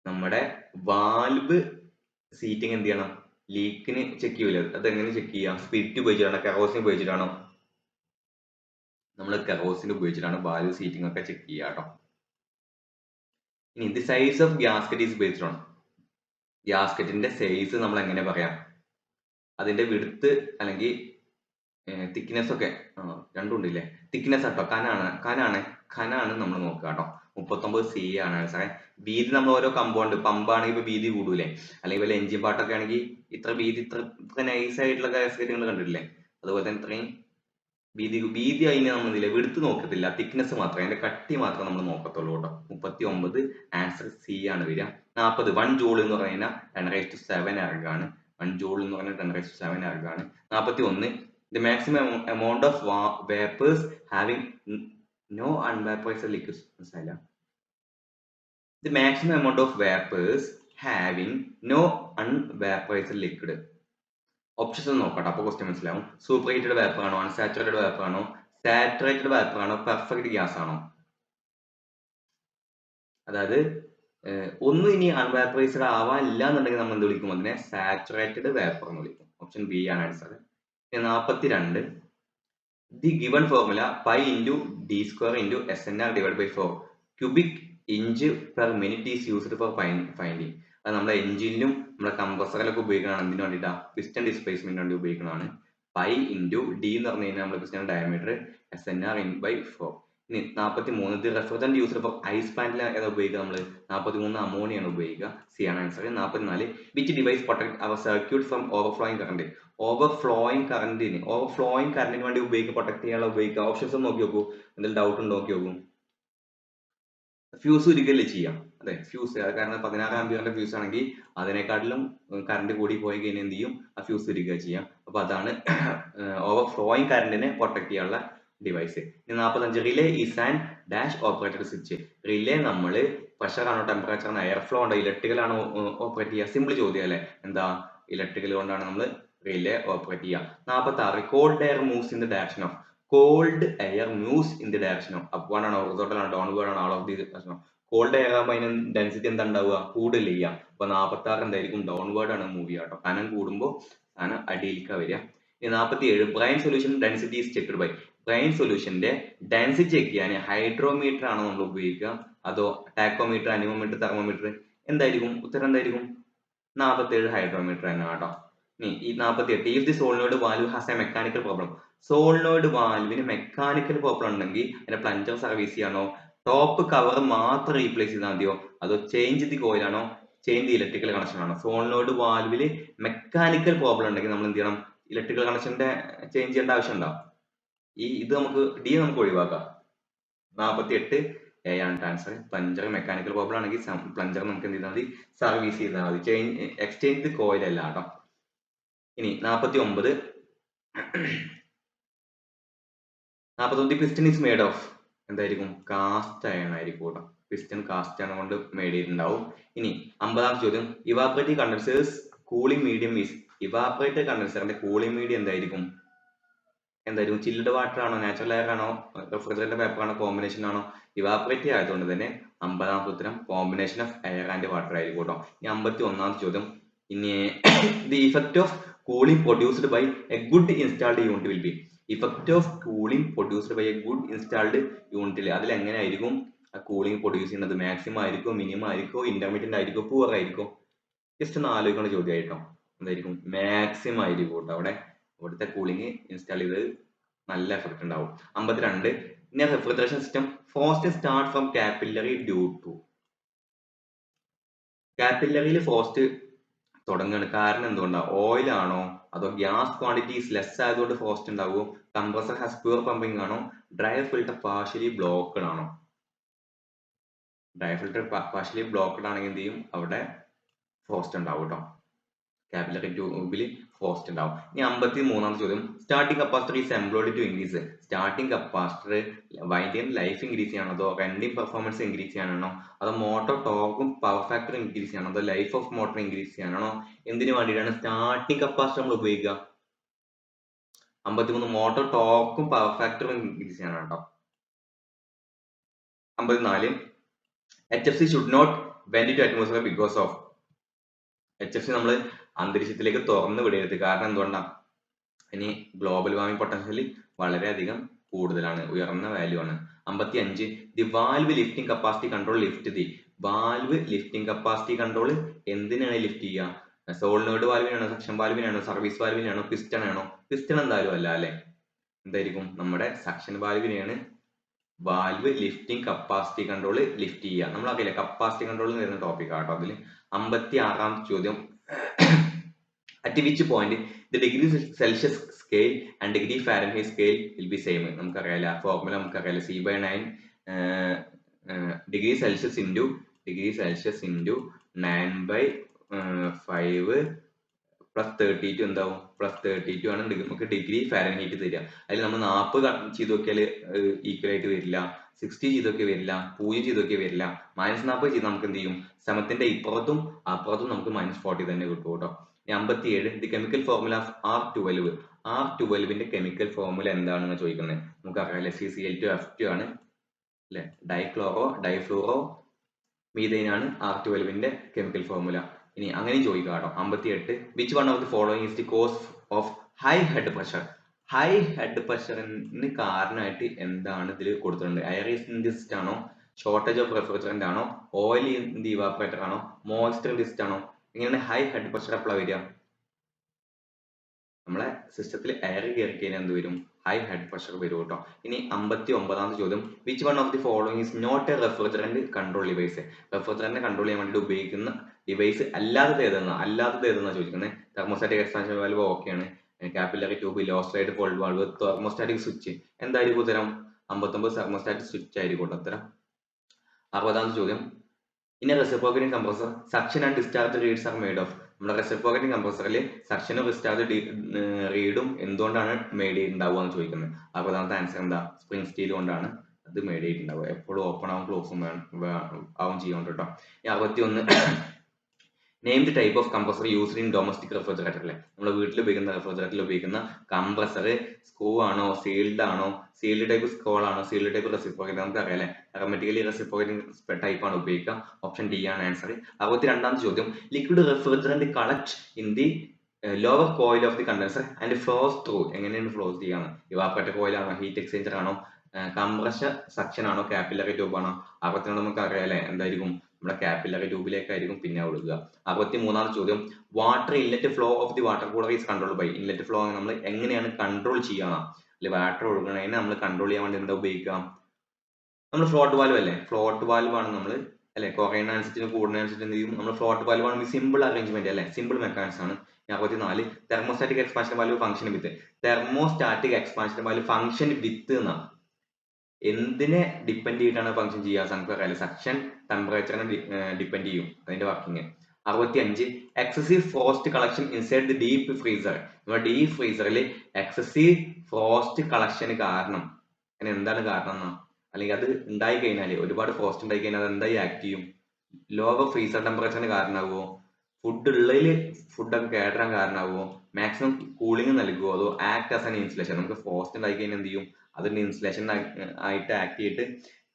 നമ്മുടെ വാൽവ് സീറ്റിംഗ് എന്ത് ചെയ്യണം? ലീക്കിന് ചെക്ക് ചെയ്യൂല, അതെങ്ങനെ ചെക്ക് ചെയ്യാം? സ്പിരിറ്റ് ഉപയോഗിച്ചിട്ടാണോ, കെറോസിൻ ഉപയോഗിച്ചിട്ടാണോ? നമ്മൾ കെറോസിൻ ഉപയോഗിച്ചിട്ടാണ് വാൽവ് സീറ്റിംഗ് ഒക്കെ ചെക്ക് ചെയ്യുക കേട്ടോ. ഇനി the size of gasket is based on. ഗ്യാസ്കറ്റിന്റെ സൈസ് നമ്മൾ എങ്ങനെ പറയാം? അതിന്റെ വിഡ്ത്ത് അല്ലെങ്കിൽ തിക്നെസ് ഒക്കെ രണ്ടും ഉണ്ടല്ലേ. തിക്നെസ് ആട്ടോ, കനാണ് നമ്മൾ നോക്കുക കേട്ടോ. 39 സി ആണ് ആൻസർ. വീതി നമ്മൾ ഓരോ കമ്പൗണ്ട്, പമ്പാണെങ്കിൽ ഇപ്പൊ വീതി കൂടൂലേ, അല്ലെങ്കിൽ വല്ല എഞ്ചിൻ പാട്ടൊക്കെ ആണെങ്കിൽ ഇത്ര വീതി, ഇത്ര നൈസ് ആയിട്ടുള്ള ഗ്യാസ്കറ്റ് നിങ്ങൾ കണ്ടിട്ടില്ലേ? അതുപോലെ തന്നെ ഇത്രയും വീതി അതിന് നമ്മൾ ഇതില്ല, വിടുത്ത് നോക്കത്തില്ല, തിക്നെസ് മാത്രം, അതിന്റെ കട്ടി മാത്രം നമ്മൾ നോക്കത്തുള്ളൂ കേട്ടോ. 39 ആൻസർ സി ആണ് വരിക. 40 1 ജൂൾ എന്ന് പറഞ്ഞാൽ 10⁻⁷ എർഗാണ്. 1 ജൂൾ എന്ന് പറഞ്ഞാൽ 10⁻⁷ എർഗാണ്. 41 the maximum amount of vapors having no unvaporized liquids. മനസ്സിലായില്ല? The maximum amount of vapors having no unvaporized liquid. Options നോക്കട്ടെ, അപ്പൊ ക്വസ്റ്റ്യൻ മനസ്സിലാവും. സൂപ്പർ ഹീറ്റഡ് വേപ്പർ ആണോ, അൺസാച്ചുറേറ്റഡ് വേപ്പർ ആണോ, സാച്ചുറേറ്റഡ് വേപ്പർ ആണോ, പെർഫെക്റ്റ് ഗ്യാസ് ആണോ? അതായത് ഒന്നും ഇനി അൺവാപ്പറൈസ്ഡ് ആവാനില്ല എന്നുണ്ടെങ്കിൽ നമ്മൾ എന്ത് വിളിക്കും? അതിനെ സാച്ചുറേറ്റഡ് വേപ്പർ എന്ന് വിളിക്കും. ഓപ്ഷൻ ബി ആണ് answer. 42 the given formula π × d² × SnR / 4 cubic inch per minute is used for finding. അത് നമ്മുടെ എഞ്ചിനിലും നമ്മുടെ കംപ്രസറിലൊക്കെ ഉപയോഗിക്കുന്നതാണ്. എന്തിനു വേണ്ടിയിട്ടാ? പിസ്റ്റൺ ഡിസ്പ്ലേസ്മെന്റ് വേണ്ടി ഉപയോഗിക്കുന്നതാണ്. പൈ ഇൻറ്റു ഡി എന്ന് പറഞ്ഞു കഴിഞ്ഞാൽ നമ്മുടെ piston diameter SNR in by 4. ഇനി 43 the refrigerant used for ice പ്ലാന്റിൽ ഏതാ ഉപയോഗിക്കുക നമ്മൾ? 43 അമോണിയാണ് ഉപയോഗിക്കുക. സി ആണ് answer. 44 which device protect our circuit from overflowing current. Overflowing കറണ്ടിന് വേണ്ടി ഉപയോഗിക്കുക, പ്രൊട്ടക്ട് ചെയ്യാനുള്ള ഉപയോഗിക്കുക. ഓപ്ഷൻസ് നോക്കി നോക്കൂ, എന്തെങ്കിലും ഡൗട്ട് ഉണ്ടോ നോക്കി നോക്കൂ. ഫ്യൂസ് ഉരുകല്ലേ ചെയ്യാം. അതെ, ഫ്യൂസ്. കാരണം 16 ആംപിയറിന്റെ ഫ്യൂസ് ആണെങ്കിൽ അതിനെക്കാട്ടിലും കറണ്ട് കൂടി പോയി കഴിഞ്ഞാൽ എന്ത് ചെയ്യും? ആ ഫ്യൂസ് ഉരുക ചെയ്യാം. അപ്പൊ അതാണ് ഓവർഫ്ലോയിങ് കറണ്ടിനെ പ്രൊട്ടക്ട് ചെയ്യാനുള്ള device. 45 relay is and dash operated switch. Relay നമ്മൾ പ്രഷർ ആണോ, ടെമ്പറേച്ചർ ആണോ, എയർ ഫ്ലോ ആണോ, ഇലക്ട്രിക്കൽ ആണോ ഓപ്പറേറ്റ് ചെയ്യുക? സിമ്പിൾ ചോദ്യം അല്ലേ? എന്താ? ഇലക്ട്രിക്കൽ കൊണ്ടാണ് നമ്മൾ റിലേ ഓപ്പറേറ്റ് ചെയ്യുക. 46 called air moves in the direction of. Called air moves in the direction of upward ആണോ, ഹൊറിസോണ്ടൽ ആണോ, ഡൗൺവേർഡ് ആണോ, all of the direction. Called air ആകുമ്പോൾ അതിന് ഡെൻസിറ്റി എന്താ ഉണ്ടാവുക? കൂടുതൽ ചെയ്യുക. അപ്പൊ 46 എന്തായിരിക്കും? ഡൗൺവേർഡ് ആണ് മൂവ് ചെയ്യുക കേട്ടോ. കനം കൂടുമ്പോൾ സാധനം അടിയിലേക്ക് വരിക. 47 brine solution density is checked by. Brine സൊല്യൂഷന്റെ ഡെൻസിറ്റി ചെക്ക് ചെയ്യാൻ ഹൈഡ്രോമീറ്റർ ആണോ നമ്മൾ ഉപയോഗിക്കുക, അതോ ടാക്കോമീറ്റർ, അനിമോമീറ്റർ, തെർമോമീറ്റർ? എന്തായിരിക്കും ഉത്തരം? എന്തായിരിക്കും? 47 ഹൈഡ്രോമീറ്റർ തന്നെ കേട്ടോ. ഇനി ഈ 48 if the solenoid valve has a mechanical problem. Solenoid വാൽവിന് മെക്കാനിക്കൽ പ്രോബ്ലം ഉണ്ടെങ്കിൽ അതിന്റെ പ്ലഞ്ചർ സർവീസ് ചെയ്യണോ, ടോപ്പ് കവർ മാത്രം റീപ്ലേസ് ചെയ്താൽ മതിയോ, അതോ ചേഞ്ച് ദി കോയിൽ ആണോ, ചേഞ്ച് ദി ഇലക്ട്രിക്കൽ കണക്ഷൻ ആണോ? സോളിനോയിഡ് വാൽവില് മെക്കാനിക്കൽ പ്രോബ്ലം ഉണ്ടെങ്കിൽ നമ്മൾ എന്ത് ചെയ്യണം? ഇലക്ട്രിക്കൽ കണക്ഷന്റെ ചേഞ്ച് ചെയ്യേണ്ട ആവശ്യം ഉണ്ടാവും. ഇത് നമുക്ക് ഡി നമുക്ക് ഒഴിവാക്കാം. 48 എ ആണ് ആൻസർ. പ്ലഞ്ചർ മെക്കാനിക്കൽ പ്രോബ്ലം ആണെങ്കിൽ പ്ലഞ്ചർ നമുക്ക് എന്ത് ചെയ്താൽ മതി? സർവീസ് ചെയ്താൽ മതി. എക്സ്ചേഞ്ച് ദി കോയിൽ അല്ല കേട്ടോ. ഇനി 49 പിസ്റ്റൺ ഈസ് മേഡ് ഓഫ്. എന്തായിരിക്കും? കാസ്റ്റ് അയൺ ആയിരിക്കും കേട്ടോ. പിസ്റ്റൺ കാസ്റ്റ് അയൺ കൊണ്ട് മേഡ് ചെയ്തിട്ടുണ്ടാവും. ഇനി 50ാമത്തെ ചോദ്യം, evaporative condensers cooling medium is. Evaporated കണ്ടൻസറിന്റെ കൂളിംഗ് മീഡിയം എന്തായിരിക്കും? ചില്ലുഡ് വാട്ടർ ആണോ, നാച്ചുറൽ എയർ ആണോ, റെഫ്രിജറന്റ് പേപ്പർ ആണോ, കോമ്പിനേഷൻ ആണോ? ഇവാപറേറ്റീവ് ആയതുകൊണ്ട് തന്നെ 50ാമത്തെ ഉത്തരം combination of air and water ആയിരിക്കും കേട്ടോ. ഇനി 51ാമത്തെ ചോദ്യം, ഇനി the effect of cooling produced by a good installed unit will be. Effect of cooling produced by a good installed യൂണിറ്റിൽ അതിൽ എങ്ങനെയായിരിക്കും ആ കൂളിംഗ് പ്രൊഡ്യൂസ് ചെയ്യുന്നത്? മാക്സിമം ആയിരിക്കോ, മിനിമം ആയിരിക്കോ, ഇന്റർമീഡിയറ്റ് ആയിരിക്കോ, പൂവർ ആയിരിക്കോ? ജസ്റ്റ് ഒന്ന് ആലോചിക്കുന്ന ചോദ്യമായിട്ടോ. എന്തായിരിക്കും? മാക്സിമം ആയിരിക്കും കേട്ടോ. ഇവിടുത്തെ കൂളിംഗ് ഇൻസ്റ്റാൾ ചെയ്ത് നല്ല എഫക്ട് ഉണ്ടാവും. 52 in a refrigeration system frost start from capillary due to. കാപ്പില്ലറിയിൽ ഫ്രോസ്റ്റ് തുടങ്ങുകയാണ്, കാരണം എന്തുകൊണ്ടാണ്? ഓയിൽ ആണോ, അതോ ഗ്യാസ് ക്വാണ്ടിറ്റീസ് ലെസ് ആയതുകൊണ്ട് ഫ്രോസ്റ്റ് ഉണ്ടാവുമോ, കംപ്രസർ ഹാസ് പ്യൂർ പമ്പിംഗ് ആണോ, ഡ്രൈ ഫിൽട്ടർ പാർഷ്യലി ബ്ലോക്ക്ഡ് ആണോ? ഡ്രൈ ഫിൽട്ടർ പാർഷ്യലി ബ്ലോക്ക്ഡ് ആണെങ്കിൽ എന്ത് ചെയ്യും? അവിടെ ഫ്രോസ്റ്റ് ഉണ്ടാവും കേട്ടോ. കാപ്പിലറി ട്യൂബിൽ ഫ്രോസ്റ്റ് ഉണ്ടാവും. ഇനി 53ാമത്തെ ചോദ്യം, starting capacitor is employed to increase. Starting capacitor winding life increase ചെയ്യാനോ, അതോ റണ്ണിംഗ് പെർഫോമൻസ് ഇൻക്രീസ് ചെയ്യാനാണോ, അതോ മോട്ടോർ ടോർക്കും പവർ ഫാക്ടർ ഇൻക്രീസ് ചെയ്യാനോ, അതോ ലൈഫ് ഓഫ് മോട്ടർ ഇൻക്രീസ് ചെയ്യാനാണോ? എന്തിനു വേണ്ടിയിട്ടാണ് സ്റ്റാർട്ടിംഗ് കപ്പാസിറ്റർ നമ്മൾ ഉപയോഗിക്കുക? 53 മോട്ടോർ ടോർക്കും പവർ ഫാക്ടറും ഇൻക്രീസ് ചെയ്യാനാണ് കേട്ടോ. 54 HFC should not vent to atmosphere because of. HFC നമ്മൾ അന്തരീക്ഷത്തിലേക്ക് തുറന്നു വിടരുത്, കാരണം എന്തുകൊണ്ടാണ്? ഇനി ഗ്ലോബൽ വാർമിംഗ് പൊട്ടൻഷ്യൽ വളരെയധികം കൂടുതലാണ്, ഉയർന്ന വാല്യൂ ആണ്. 55 the valve lifting capacity control lift the. Valve lifting capacity control എന്തിനാണ് ലിഫ്റ്റ് ചെയ്യുക? സോളിനോയിഡ് വാൽവിനാണോ, സക്ഷൻ വാൽവിനാണോ, സർവീസ് വാൽവിനാണോ, പിസ്റ്റൺ ആണോ? പിസ്റ്റൺ എന്തായാലും അല്ല അല്ലെ. എന്തായിരിക്കും? നമ്മുടെ സക്ഷൻ വാൽവിനെയാണ് valve lifting capacity control lift ചെയ്യുക. നമ്മൾ അറിയില്ല, കപ്പാസിറ്റി കൺട്രോൾ എന്ന് വരുന്ന ടോപ്പിക് ആട്ടോ. അതിൽ 56ാമത്തെ ചോദ്യം, at which point the degree Celsius scale and degree Fahrenheit scale will be same. നമുക്കറിയാലോ ഫോർമുല, നമുക്കറിയാലോ C/9 degree Celsius into 9/5 plus 32 എന്താവും? പ്ലസ് 32 ആണ് നമുക്ക് ഡിഗ്രി ഫാരൻഹീറ്റ് തരിക. അതിൽ നമ്മൾ 40 ചെയ്ത് നോക്കിയാൽ ഈക്വൽ ആയിട്ട് വരില്ല, 60 ചെയ്ത് നോക്കിയാൽ വരില്ല, 0 ചെയ്ത് നോക്കിയാൽ വരില്ല, -40 ചെയ്ത് നമുക്ക് എന്ത് ചെയ്യും? സമത്തിന്റെ ഇപ്പുറത്തും അപ്പുറത്തും നമുക്ക് -40 തന്നെ കിട്ടും കേട്ടോ. 57 the chemical formula of R12. R12ന്റെ കെമിക്കൽ ഫോർമുല എന്താണെന്ന് ചോദിക്കുന്നത്. നമുക്ക് അറിയാം, CCl2F2 ആണ് അല്ലെ. ഡൈഫ്ലൂറോ മീഥൈൻ ആണ് R12ന്റെ കെമിക്കൽ ഫോർമുല. ഇനി അങ്ങനെ ചോദിക്കാം കേട്ടോ. 58 which one of the following is the cause of high head pressure. High head പ്രഷറിന് കാരണമായിട്ട് എന്താണ് ഇതിൽ കൊടുത്തിട്ടുണ്ട്? ഐറിസ് ഇൻഡിസ്റ്റ് ആണോ, ഷോർട്ടേജ് ഓഫ് റെഫ്രിജറന്റ് ആണോ, ഓയിൽ ഇൻ ദി ഇവാപ്പറേറ്റർ ആണോ, മോയ്സ്ചർ ലിസ്റ്റ് ആണോ? ഇങ്ങനെയാണ് ഹൈ ഹെഡ് പ്രഷർ എപ്പോഴാണ് വരിക? നമ്മളെ സിസ്റ്റത്തിൽ എയർ കയറി കഴിഞ്ഞാൽ എന്ത് വരും? ഹൈ ഹെഡ് പ്രഷർ വരും കേട്ടോ. ഇനി 59ാമത്തെ ചോദ്യം, which one of the following is not a refrigerant control device? Refrigerant control ചെയ്യാൻ വേണ്ടി ഉപയോഗിക്കുന്ന ഡിവൈസ് അല്ലാത്തത് ഏതെന്നാ ചോദിക്കുന്നത്. തെർമോസ്റ്റാറ്റിക് എക്സ്പാൻഷൻ വാൽവ് ഓക്കെയാണ്, capillary tube, low slide fold valve, thermostatic switch. എന്തായിരിക്കും ഉത്തരം? 59 തെർമോസ്റ്റാറ്റിക് സ്വിച്ച് ആയിരിക്കും ഉത്തരം. 60ാമത്തെ ചോദ്യം, in a reciprocating compressor suction and discharge reeds are made of? നമ്മുടെ റെസിപ്രോക്കറ്റിംഗ് കംപ്രസറിൽ സക്ഷനും ഡിസ്ചാർജ് റീഡും എന്തുകൊണ്ടാണ് മെയ്ഡ് ചെയ്തിട്ടുണ്ടാവുക എന്ന് ചോദിക്കുന്നത്. 60ാമത്തെ ആൻസർ എന്താ? സ്പ്രിംഗ് സ്റ്റീൽ കൊണ്ടാണ് അത് മെയ്ഡ് ചെയ്തിട്ടുണ്ടാവുക. എപ്പോഴും ഓപ്പൺ ആവും ക്ലോസും ആവും ചെയ്യുന്നുണ്ട് കേട്ടോ. 61, name the type of compressor used in domestic refrigerator. അല്ലേ, നമ്മൾ വീട്ടിൽ ഉപയോഗിക്കുന്ന റെഫ്രിജറേറ്ററിൽ ഉപയോഗിക്കുന്ന കംപ്രസർ സ്ക്രൂ ആണോ, സീൽഡ് ആണോ, സീൽഡ് ടൈപ്പ് സ്ക്രോൾ ആണോ, സീൽഡ് ടൈപ്പ് റെസിപ്രോക്കറ്റിംഗ്? നമുക്ക് അറിയാം അല്ലേ, ഹെർമെറ്റിക്കലി റെസിപ്രോക്കറ്റിംഗ് ടൈപ്പ് ആണ് ഉപയോഗിക്കുക. ഓപ്ഷൻ ഡി ആണ് ആൻസർ. 62ാമത്തെ ചോദ്യം, liquid refrigerant collect in the lower coil of the condenser and flows through. എങ്ങനെയാണ് ഫ്ലോസ് ചെയ്യാന്ന്? ഇവാപ്പറേറ്റർ കോയിൽ ആണോ, ഹീറ്റ് എക്സ്ചേഞ്ചർ ആണോ, കംപ്രഷൻ സക്ഷൻ ആണോ, കാപ്പിലറി ട്യൂബ് ആണോ? 62 നമുക്ക് അറിയാം അല്ലേ, എന്തായിരിക്കും? നമ്മുടെ കാപ്പിലറി ട്യൂബിലേക്കായിരിക്കും പിന്നെ ഒഴുകുക. 63ാമത്തെ ചോദ്യം, water inlet flow of the water cooler is control by? Inlet flow നമ്മൾ എങ്ങനെയാണ് കൺട്രോൾ ചെയ്യുക? അല്ലെ, വാട്ടർ ഒഴുകണതിനെ നമ്മൾ കൺട്രോൾ ചെയ്യാൻ വേണ്ടി എന്താ ഉപയോഗിക്കാം? നമ്മൾ ഫ്ലോട്ട് വാൽവ് അല്ലേ, ഫ്ലോട്ട് വാൽവ് ആണ് നമ്മൾ അല്ലെ, കുറയുന്നതനുസരിച്ച് കൂടുന്നതനുസരിച്ച് എന്ത് ചെയ്യും? നമ്മൾ ഫ്ലോട്ട് വാൽവ് ആണ് സിമ്പിൾ അറേഞ്ച്മെന്റ് അല്ലെ, സിമ്പിൾ മെക്കാനിസം ആണ്. 64, തെർമോസ്റ്റാറ്റിക് എക്സ്പാൻഷൻ വാൽവ് ഫംഗ്ഷൻ വിത്ത്. തെർമോസ്റ്റാറ്റിക് എക്സ്പാൻഷൻ വാൽവ് ഫംഗ്ഷൻ വിത്ത് എന്നാണ്. എന്തിനെ ഡിപ്പെൻഡ് ചെയ്തിട്ടാണ് ഫംഗ്ഷൻ ചെയ്യുക? നമുക്കറിയാം, സക്ഷൻ ടെമ്പറേച്ചറിനെ ഡിപ്പെൻഡ് ചെയ്യും അതിന്റെ working. 65, excessive frost collection inside the deep freezer. നമ്മുടെ ഡീപ്പ് ഫ്രീസറിൽ എക്സസീവ് ഫ്രോസ്റ്റ് കളക്ഷന് കാരണം, അതിന് എന്താണ് കാരണം എന്നാ? അല്ലെങ്കിൽ അത് ഉണ്ടായി കഴിഞ്ഞാൽ, ഒരുപാട് ഫ്രോസ്റ്റ് ഉണ്ടായി കഴിഞ്ഞാൽ അത് എന്തായി ആക്ട് ചെയ്യും? ലോവർ ഫ്രീസർ ടെമ്പറേച്ചറിന് കാരണമാകുമോ? ഫുഡ് ഉള്ളതിൽ ഫുഡൊക്കെ കേടാൻ കാരണമാകുമോ? മാക്സിമം കൂളിംഗ് നൽകുമോ? അതോ ആക്ട് ആസ് ആൻ ഇൻസുലേഷൻ? നമുക്ക് ഫ്രോസ്റ്റ് ഉണ്ടായി കഴിഞ്ഞാൽ എന്ത് ചെയ്യും? അതിന്റെ ഇൻസുലേഷൻ ആയിട്ട് ആക്ട് ചെയ്തിട്ട്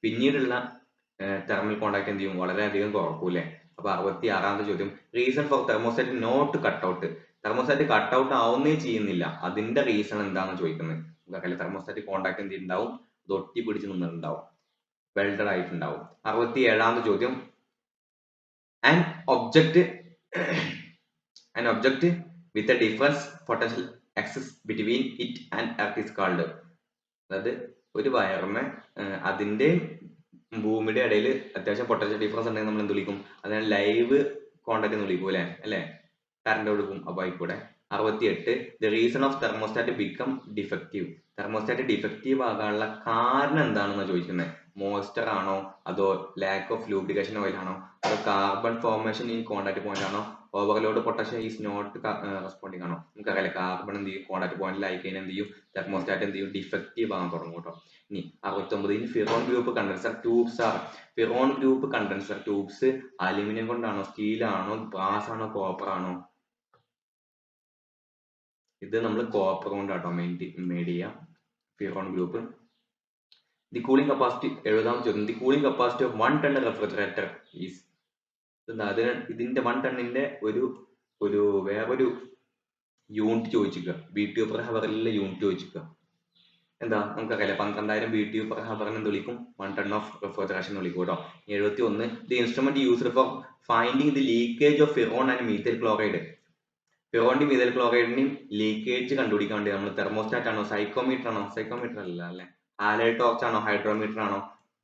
പിന്നീടുള്ള തെർമൽ കോണ്ടാക്ട് എന്ത് ചെയ്യും? വളരെയധികം കുറക്കൂലേ. അപ്പൊ 66ാമത്തെ ചോദ്യം, reason for thermostat not cutout. Thermostat cutout ആവുന്നേ ചെയ്യുന്നില്ല, അതിന്റെ റീസൺ എന്താണെന്ന് ചോദിക്കുന്നത്. നമുക്കറിയാം, തെർമോസ്റ്റാറ്റ് കോണ്ടാക്ട് എന്ത് ഉണ്ടാവും? അത് ഒട്ടി പിടിച്ച് നിന്നിട്ടുണ്ടാവും, വെൽഡഡ് ആയിട്ടുണ്ടാവും. 67ാമത്തെ ചോദ്യം, an object an object with a difference potential axis between it and earth is called. അതായത് ഒരു വയറിന് അതിന്റെ ഭൂമിയുടെ ഇടയിൽ അത്യാവശ്യം പൊട്ടൻഷ്യൽ ഡിഫറൻസ് ഉണ്ടെങ്കിൽ നമ്മൾ എന്ത് വിളിക്കും? അതിനെ ലൈവ് കോണ്ടാക്ട് എന്ന് വിളിക്കും അല്ലെ, കറണ്ട് കൊടുക്കും. അപ്പൊ ആയിക്കൂടെ. 68, the reason of thermostat become defective. Thermostat defective ആകാനുള്ള കാരണം എന്താണെന്ന് ചോദിക്കുന്നത്. മോയ്സ്ചർ ആണോ, അതോ ലാക്ക് ഓഫ് ലൂബ്രിക്കേഷൻ ഓയിൽ ആണോ, അതോ carbon formation in contact point ആണോ, overload potential is not responding ആണോ? നമുക്കറിയാം, കാർബൺ എന്ത് ചെയ്യും? കോണ്ടാക്ട് പോയിന്റിൽ ആയി കഴിഞ്ഞാൽ എന്ത് ചെയ്യും? തെർമോസ്റ്റാറ്റ് എന്ത് ചെയ്യും? ഡിഫക്റ്റീവ് ആകാൻ തുടങ്ങും കേട്ടോ. ഇനി 69, ഇനി freon group condenser tubes are. Freon group condenser tubes aluminium കൊണ്ടാണോ, സ്റ്റീൽ ആണോ, ബ്രാസ് ആണോ, കോപ്പർ ആണോ? ഇത് നമ്മൾ കോപ്പർ കൊണ്ടാട്ടോ മെയ്ഡ് ചെയ്യാം freon group. The cooling capacity, 70ാമത്തെ ചോദ്യം, the cooling capacity of 1 ton refrigerator is. ഇതിന്റെ 1 ടണ്ണിന്റെ ഒരു വേറൊരു യൂണിറ്റ് ചോദിച്ചിരിക്കുക, BTU പെർ ഹവറിലുള്ള യൂണിറ്റ് ചോദിച്ചിരിക്കുക. എന്താ? നമുക്കറിയാം, 12,000 BTU പെർ ഹവറിന് എന്ത് വിളിക്കും? 1 ടൺ ഓഫ് റെഫ്രിജറേഷൻ വിളിക്കും കേട്ടോ. 71, the instrument used for finding the leakage of freon and methyl chloride. ഫിറോണിന്റെയും മീഥൈൽ ക്ലോറൈഡിന്റെയും ലീക്കേജ് കണ്ടുപിടിക്കാൻ വേണ്ടി നമ്മൾ തെർമോസ്റ്റാറ്റ് ആണോ, സൈക്കോമീറ്റർ ആണോ? സൈക്കോമീറ്റർ അല്ല അല്ലെ, ഹാലൈഡ് ടോർച്ച് ആണോ, ഹൈഡ്രോമീറ്റർ ആണോ?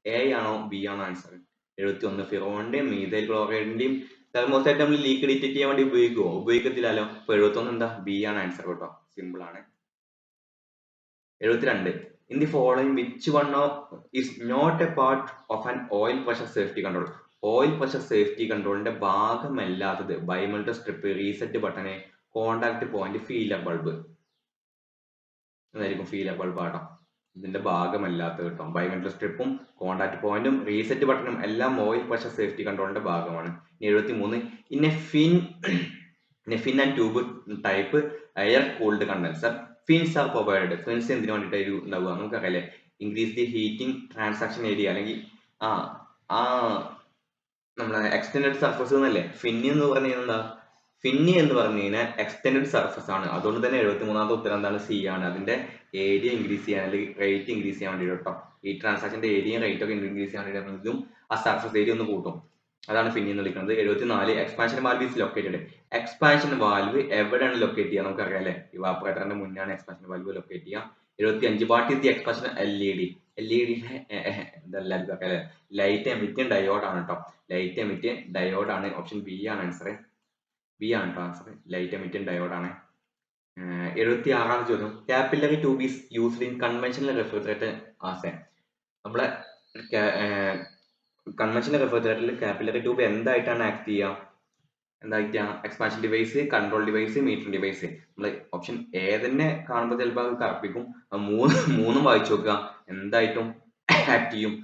എ ആണോ, ബി ആണോ ആൻസർ? 71, ഫിറോണിന്റെയും മീഥൈൽ ക്ലോറൈഡിന്റെയും തെർമോസ്റ്റാറ്റ് നമ്മൾ ലീക്ക് ഡിറ്റക്ട് ചെയ്യാൻ വേണ്ടി ഉപയോഗിക്കുമോ? ഉപയോഗിക്കത്തില്ലല്ലോ. അപ്പൊ 71 എന്താ? ബി ആണ് ആൻസർ കേട്ടോ, സിമ്പിൾ ആണ്. 72, in the following which one is not a part of an oil pressure safety control. Oil pressure safety കൺട്രോളിന്റെ ഭാഗമല്ലാത്തത് bimetallic strip, reset button, contact point, feeler bulb. എന്നായിരിക്കും? ഫീലർ ബൾബ് ആട്ടോ ഇതിന്റെ ഭാഗമല്ലാത്തത് കേട്ടോ. ബൈമെട്രിക് സ്ട്രിപ്പും contact പോയിന്റും reset ബട്ടണും എല്ലാം ഓയിൽ പ്രഷർ സേഫ്റ്റി കൺട്രോളിന്റെ ഭാഗമാണ്. 73, in a fin and tube type air cooled condenser fins are provided. Fins എന്തിനു വേണ്ടിയിട്ടായിരിക്കും ഉണ്ടാവുക? നമുക്കറിയാലേ, increase the heating transaction area, അല്ലെങ്കിൽ നമ്മളെ എക്സ്റ്റെൻഡഡ് സർഫസ് എന്നല്ലേ ഫിന്നി എന്ന് പറഞ്ഞു കഴിഞ്ഞാൽ എന്താ? ഫിന്നി എന്ന് പറഞ്ഞു കഴിഞ്ഞാൽ എക്സ്റ്റെൻഡഡ് സർഫസ് ആണ്. അതുകൊണ്ട് തന്നെ 73ാമത്തെ ഉത്തരം എന്താണ്? സി ആണ്. അതിന്റെ ഏരിയ ഇൻക്രീസ് ചെയ്യാൻ അല്ലെങ്കിൽ റേറ്റ് ഇൻക്രീസ് ചെയ്യാൻ വേണ്ടിയിട്ട് കേട്ടോ. ഈ ട്രാൻസാക്ഷന്റെ ഏരിയയും റേറ്റ് ഒക്കെ ഇൻക്രീസ് ചെയ്യാൻ ആ സർഫസ് ഏരിയ ഒന്ന് കൂട്ടും. അതാണ് ഫിന്നിങ് എന്ന് വിളിക്കുന്നത്. 74 expansion valve is located. Expansion valve എവിടെയാണ് ലൊക്കേറ്റ് ചെയ്യുക നമുക്കറിയാം അല്ലെ, ഇവാപ്പറേറ്ററിന്റെ മുന്നാണ് എക്സ്പാൻഷൻ വാൽവ് ലൊക്കേറ്റ് ചെയ്യുക. 75 what is the expansion LED. LED ഇതെല്ലാവർക്കും അറിയാം അല്ലെ, ലൈറ്റ് എമിറ്റിംഗ് ഡയോഡ് ആണ് കേട്ടോ. ലൈറ്റ് എമിറ്റിംഗ് ഡയോഡ് ആണ്. ഓപ്ഷൻ ബി ആണ് ആൻസർ. ബി ആണ് കേട്ടോ ആൻസർ. ലൈറ്റ് എമിറ്റിംഗ് ഡയോഡ് ആണ്. 76ാമത്തെ ചോദ്യം, capillary tube is used in conventional refrigerator as a. നമ്മളെ കൺവെൻഷണൽ റെഫ്രിജറേറ്ററിൽ കാപ്പിലറി ട്യൂബ് എന്തായിട്ടാണ് ആക്ട് ചെയ്യുക? എന്താ expansion device, control device, meter device. നമ്മൾ ഓപ്ഷൻ എ തന്നെ കാണുമ്പോൾ ചിലപ്പോൾ അത് കറപ്പിക്കും. മൂന്നും വായിച്ചു നോക്കുക. എന്തായിട്ടും ആക്ട് ചെയ്യും.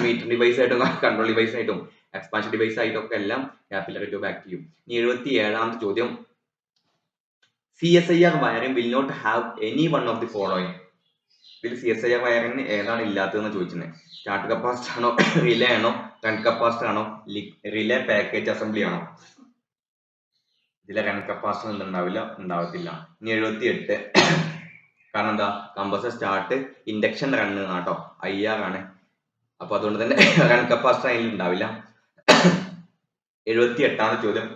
മീറ്റർ ഡിവൈസ് ആയിട്ടും കൺട്രോൾ ഡിവൈസ് ആയിട്ടും എക്സ്പാൻഷൻ ഡിവൈസ് ആയിട്ടും ഒക്കെ എല്ലാം കാപ്പിലറി ട്യൂബ് ആക്ട് ചെയ്യും. ഇനി 77ാമത്തെ ചോദ്യം, CSIR wiring will not have any one of the following. ഇതിൽ CSIR വയറിംഗ് ഏതാണ് ഇല്ലാത്തതെന്ന് ചോദിച്ചിട്ടുണ്ട്. സ്റ്റാർട്ട് കപ്പാസിറ്റർ ആണോ, റിലേ ആണോ, റൺ കപ്പാസിറ്റർ ആണോ, റിലേ പാക്കേജ് അസംബ്ലി ആണോ? ഇതിലെ റൺ കപ്പാസിറ്റർ ഉണ്ടാവത്തില്ല. ഇനി 78, കാരണം എന്താ, കമ്പൾസർ സ്റ്റാർട്ട് ഇൻഡക്ഷൻ റൺ ആട്ടോ, IR ആണ്. അപ്പൊ അതുകൊണ്ട് തന്നെ റൺ കപ്പാസിറ്റർ അതിൽ ഉണ്ടാവില്ല. 78ാമത്തെ ചോദ്യം,